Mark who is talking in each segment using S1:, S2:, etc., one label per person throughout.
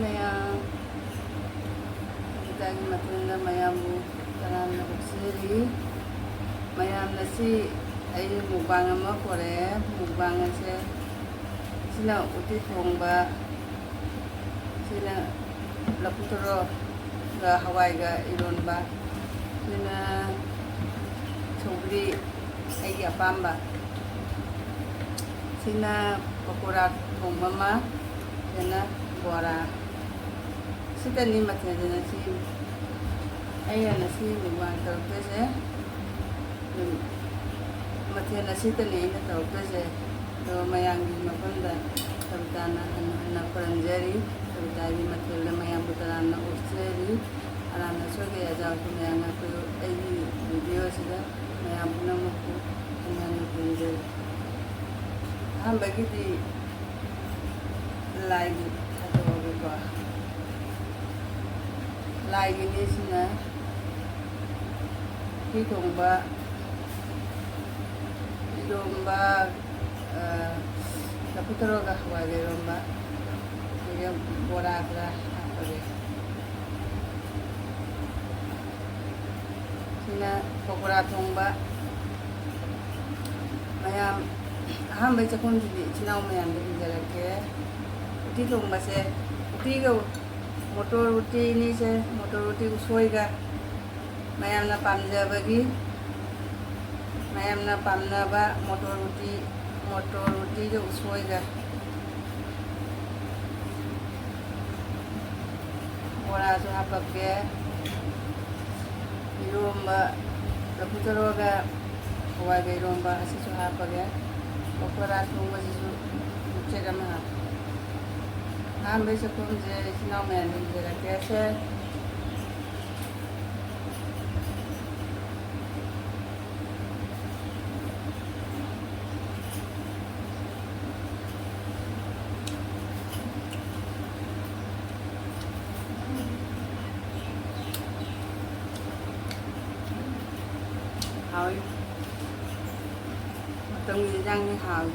S1: Maya Kabita Mathel mayamu taran na uksiri mayam na si ay mukbang ama kore mukbang se sila uti thong ba sila laputoro ga hawai ga iron ba sila chobri ay apamba sila pakora thong mama sila bora sita ni Mathel na si ay na si mukbang tarpese Mathel na sita ni na tarpese तो मयांगी मपंदा कविता ना परंजरी कविता भी Mathel मयां बुतराना उस्सेरी Arana सोगे अजाव को मयांगा को ऐसी video सिदा मयां बुना मुक्को अन्यानी परंजरी हम बगी दी लाइक तो होगे को लाइक ini sina की थोंबा laputoro ga hawai romba jadi bora ga apa deh sina pokora thongba mayam ham baca kun jadi cinau mayam dari jalan ke uti thongba se uti ga motor uti ini se motor uti Ussoi ga mayam na pamja bagi mayam na pamna ba motor uti जो Ussoi ga bora so hapake iromba laputoro ga hawai ga iromba asi so hapage pokora thongba jisu chega ma ambe se kumje sinau me ni jera kese hỏi từng người dân như hỏi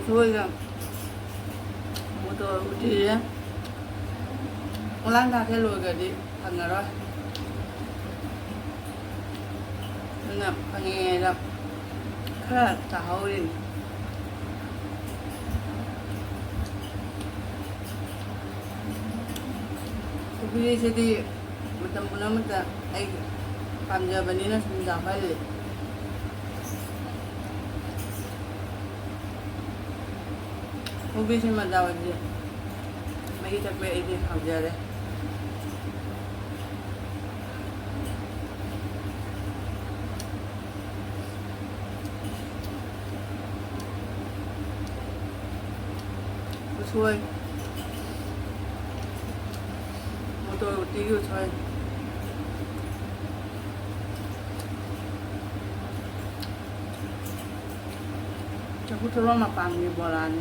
S1: Ussoi là một tổ thì ông lang ra thế lùi cái đi phần nào rồi nên là phần nghe là khá là thảo đi Jadi jadi macam-macam tak, ay pamja bani na sudah balik. Ubi sih macam aja, lagi tak boleh ini pamja deh. Ussoi tôi tí rồi thôi cho phút đó mà bằng như bò lan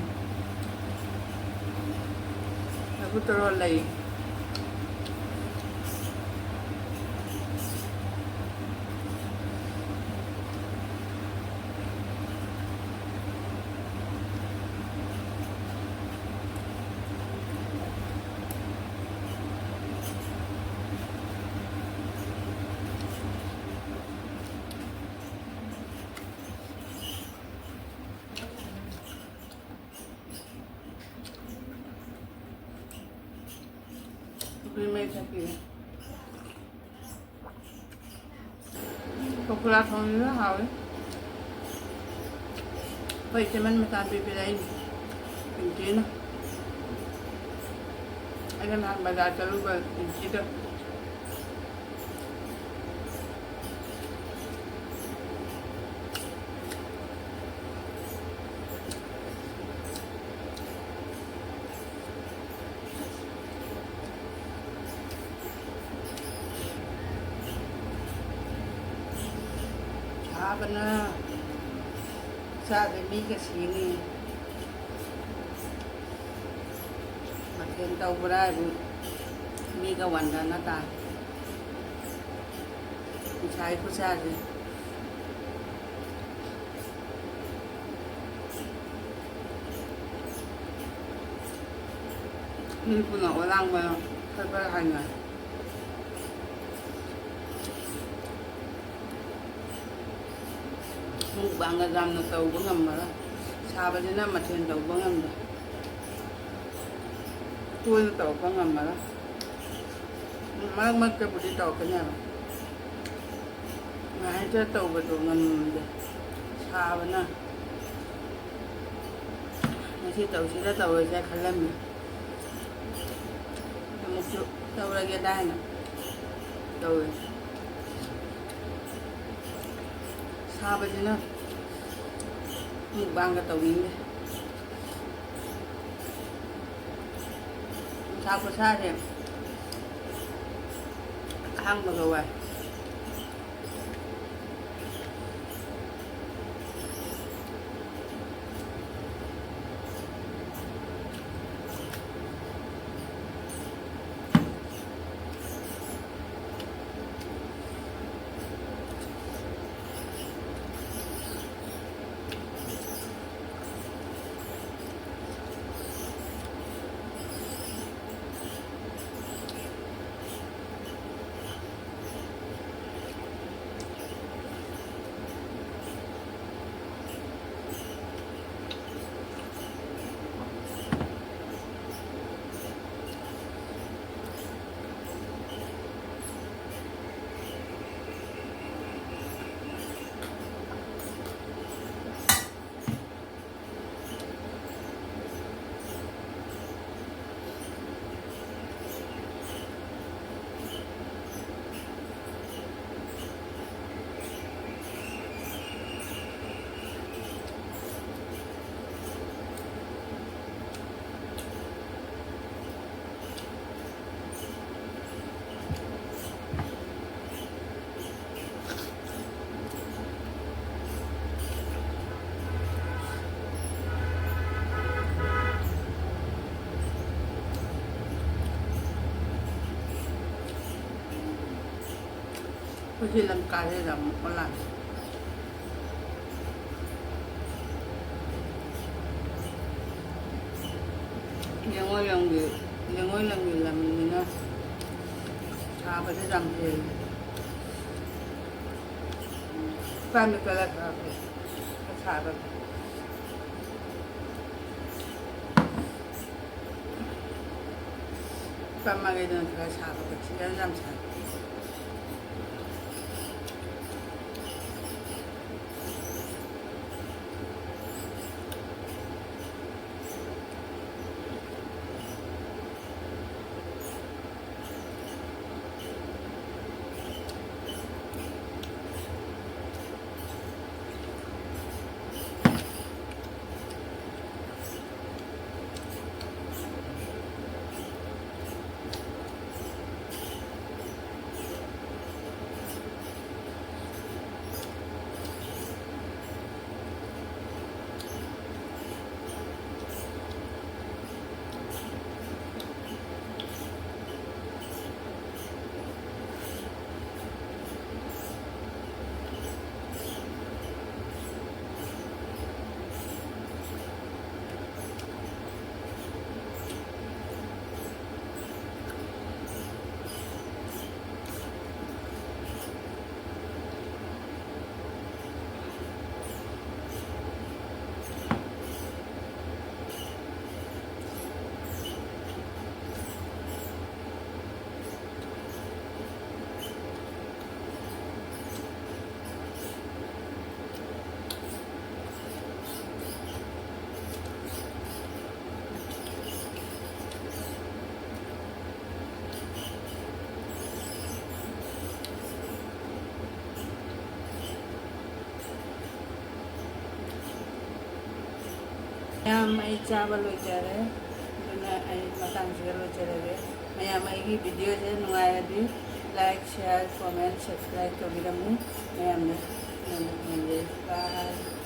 S1: cho phút đó lấy meitei pokora thong nữa hỏi vậy thì mình ta bị đây mình chỉ nó anh em ăn bài ra cho lúc mình chỉ được benar saat ini kesini makin tahu berapa ini kawan dan nata saya ikut saja ꯄꯨꯟꯅ ꯑꯣꯂꯥꯡꯕꯅ ꯈꯔ ꯍꯥꯏꯅ ꯃꯨꯛꯕꯥꯡꯒ ꯌꯥꯝꯅ ꯇꯧꯕ ꯉꯝꯃꯔꯣꯏ ꯁꯥꯕꯁꯤꯅ ꯃꯊꯦꯜ ꯇꯧꯕ ꯉꯝꯗꯦ ꯇꯣꯏꯅ ꯇꯧꯔꯛꯄ ꯉꯝꯃꯔꯣꯏ ꯃꯔꯛ ꯃꯔꯛꯇꯕꯨꯗꯤ ꯇꯧꯔꯛꯀꯅꯦꯕ ꯉꯥꯏꯍꯥꯛꯇ ꯇꯧꯕꯗꯣ ꯉꯝꯗꯦ ꯁꯥꯕꯅ ꯉꯁꯤ ꯇꯧꯁꯤꯔ ꯇꯧꯔꯁꯦ ꯈꯜꯂꯝꯃꯤ ꯑꯃꯨꯛꯁꯨ ꯇꯧꯔꯒꯦꯗ ꯍꯥꯏꯅ ꯇꯧꯋꯦ ꯁꯥꯕꯁꯤꯅ ꯃꯨꯛꯕꯥꯡꯒ ꯇꯧꯅꯤꯡꯗꯦ ꯅꯨꯡꯁꯥ ꯈꯨꯁꯥꯁꯦ ꯈꯥꯡꯕꯒ ꯋꯥꯏ Kasi lang kaya lang wala. Yang lang làm mình xả vào cái rằm thì pha được cái là xả vào pha mà cái đường phải xả vào cái rằm xả ꯃꯌꯥꯝ ꯑꯩ ꯆꯥꯕ ꯂꯣꯏꯖꯔꯦ ꯑꯗꯨꯅ ꯑꯩ ꯃꯇꯥꯡꯁꯤꯗ ꯂꯣꯏꯖꯔꯒꯦ ꯃꯌꯥꯝ ꯑꯩꯒꯤ ꯚꯤꯗꯤꯑꯣꯁꯦ ꯅꯨꯡꯉꯥꯏꯔꯗꯤ ꯂꯥꯏꯛ ꯁꯤꯌꯥꯔ ꯀꯣꯃꯦꯟ ꯁꯕꯁꯀ꯭ꯔꯥꯏꯕ ꯇꯧꯕꯤꯔꯝꯃꯨ ꯃꯌꯥꯝꯅ ꯅꯨꯡꯉꯥꯏꯖꯩ ꯕꯥꯏ